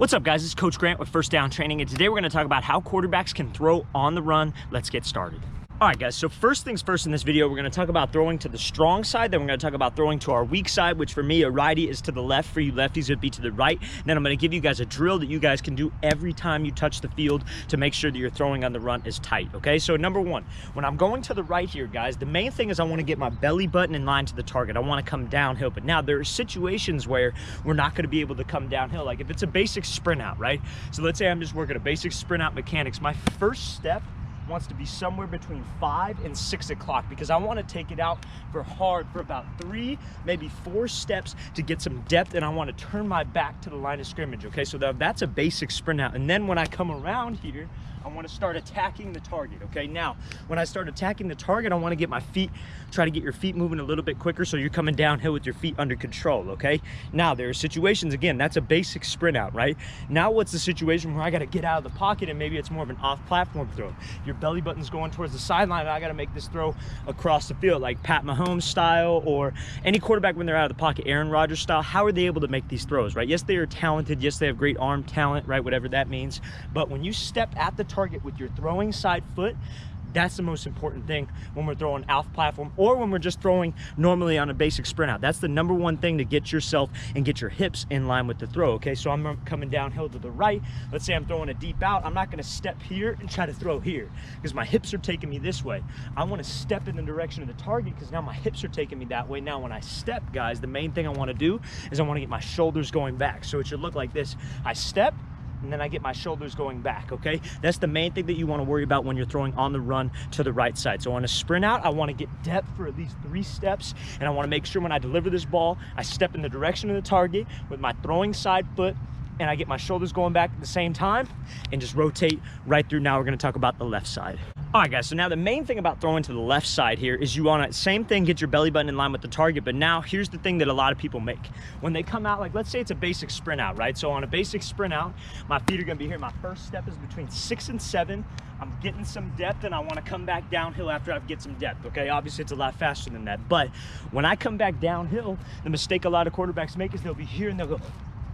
What's up, guys? It's Coach Grant with First Down Training, and today we're going to talk about how quarterbacks can throw on the run. Let's get started. All right, guys, so first things first in this video, we're going to talk about throwing to the strong side. Then we're going to talk about throwing to our weak side, which for me, a righty is to the left. For you lefties, it would be to the right. And then I'm going to give you guys a drill that you guys can do every time you touch the field to make sure that your throwing on the run is tight, okay? So number one, when I'm going to the right here, guys, the main thing is I want to get my belly button in line to the target. I want to come downhill. But now there are situations where we're not going to be able to come downhill. Like if it's a basic sprint out, right? So let's say I'm just working a basic sprint out mechanics. My first step wants to be somewhere between 5 and 6 o'clock because I want to take it out for about 3, maybe 4 steps to get some depth, and I want to turn my back to the line of scrimmage, okay? So that's a basic sprint out. And then when I come around here, I want to start attacking the target, okay? Now, when I start attacking the target, I want to get my feet, try to get your feet moving a little bit quicker so you're coming downhill with your feet under control, okay? Now, there are situations, again, that's a basic sprint out, right? Now, what's the situation where I got to get out of the pocket and maybe it's more of an off-platform throw? Your belly button's going towards the sideline and I got to make this throw across the field, like Pat Mahomes style or any quarterback when they're out of the pocket, Aaron Rodgers style. How are they able to make these throws, right? Yes, they are talented. Yes, they have great arm talent, right? Whatever that means. But when you step at the target with your throwing side foot, that's the most important thing when we're throwing off platform or when we're just throwing normally on a basic sprint out. That's the number one thing to get yourself and get your hips in line with the throw, okay? So I'm coming downhill to the right. Let's say I'm throwing a deep out. I'm not gonna step here and try to throw here because my hips are taking me this way. I wanna step in the direction of the target because now my hips are taking me that way. Now when I step, guys, the main thing I wanna do is I wanna get my shoulders going back. So it should look like this. I step, and then I get my shoulders going back, okay? That's the main thing that you want to worry about when you're throwing on the run to the right side. So on a sprint out, I want to get depth for at least 3 steps, and I want to make sure when I deliver this ball, I step in the direction of the target with my throwing side foot, and I get my shoulders going back at the same time and just rotate right through. Now we're going to talk about the left side. All right, guys, so now the main thing about throwing to the left side here is you want to, same thing, get your belly button in line with the target, but now here's the thing that a lot of people make. When they come out, like let's say it's a basic sprint out, right? So on a basic sprint out, my feet are going to be here. My first step is between 6 and 7. I'm getting some depth and I want to come back downhill after I get some depth, okay? Obviously, it's a lot faster than that, but when I come back downhill, the mistake a lot of quarterbacks make is they'll be here and they'll go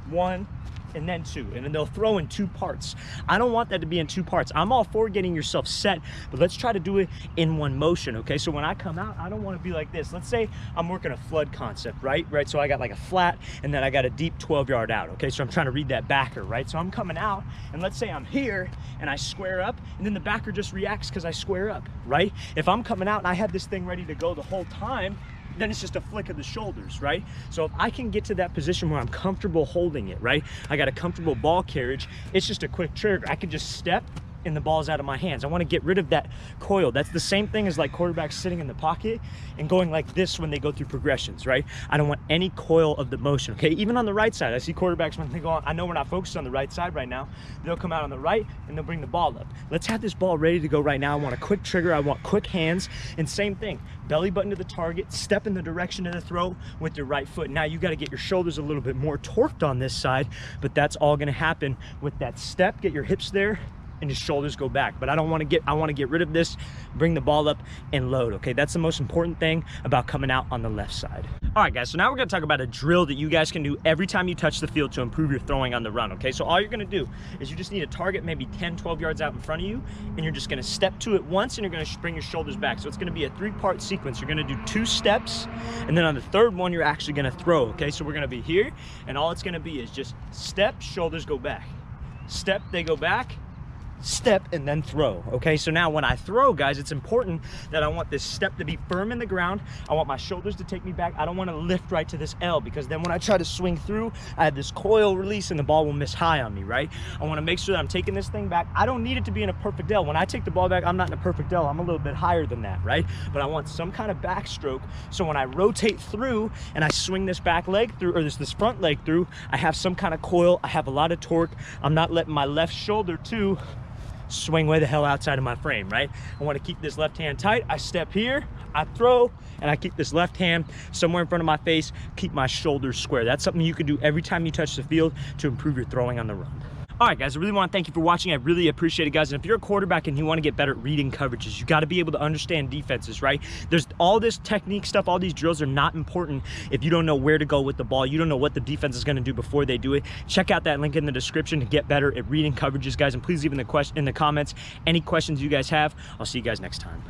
1, and then 2, and then they'll throw in 2 parts. I don't want that to be in 2 parts. I'm all for getting yourself set, but let's try to do it in one motion, okay? So when I come out, I don't want to be like this. Let's say I'm working a flood concept, right? So I got like a flat, and then I got a deep 12-yard out, okay? So I'm trying to read that backer, right? So I'm coming out, and let's say I'm here, and I square up, and then the backer just reacts because I square up, right? If I'm coming out and I have this thing ready to go the whole time, then it's just a flick of the shoulders, right? So if I can get to that position where I'm comfortable holding it, right? I got a comfortable ball carriage, it's just a quick trigger. I can just step and the ball's out of my hands. I want to get rid of that coil. That's the same thing as like quarterbacks sitting in the pocket and going like this when they go through progressions, right? I don't want any coil of the motion, okay? Even on the right side, I see quarterbacks when they go on, I know we're not focused on the right side right now, they'll come out on the right and they'll bring the ball up. Let's have this ball ready to go right now. I want a quick trigger, I want quick hands, and same thing, belly button to the target, step in the direction of the throw with your right foot. Now you got to get your shoulders a little bit more torqued on this side, but that's all going to happen with that step. Get your hips there and your shoulders go back. But I want to get rid of this, bring the ball up and load, okay? That's the most important thing about coming out on the left side. All right, guys, so now we're gonna talk about a drill that you guys can do every time you touch the field to improve your throwing on the run, okay? So all you're gonna do is you just need a target maybe 10, 12 yards out in front of you, and you're just gonna step to it once and you're gonna bring your shoulders back. So it's gonna be a 3-part sequence. You're gonna do 2 steps, and then on the 3rd one, you're actually gonna throw, okay? So we're gonna be here, and all it's gonna be is just step, shoulders go back. Step, they go back, step, and then throw, okay? So now when I throw, guys, it's important that I want this step to be firm in the ground. I want my shoulders to take me back. I don't want to lift right to this L because then when I try to swing through, I have this coil release and the ball will miss high on me, right? I want to make sure that I'm taking this thing back. I don't need it to be in a perfect L. When I take the ball back, I'm not in a perfect L. I'm a little bit higher than that, right? But I want some kind of backstroke. So when I rotate through and I swing this back leg through, or this front leg through, I have some kind of coil. I have a lot of torque. I'm not letting my left shoulder too swing way the hell outside of my frame, right? I want to keep this left hand tight. I step here, I throw, and I keep this left hand somewhere in front of my face, keep my shoulders square. That's something you can do every time you touch the field to improve your throwing on the run. All right, guys, I really want to thank you for watching. I really appreciate it, guys. And if you're a quarterback and you want to get better at reading coverages, you got to be able to understand defenses, right? There's all this technique stuff, all these drills are not important if you don't know where to go with the ball. You don't know what the defense is going to do before they do it. Check out that link in the description to get better at reading coverages, guys. And please leave in the comments any questions you guys have. I'll see you guys next time.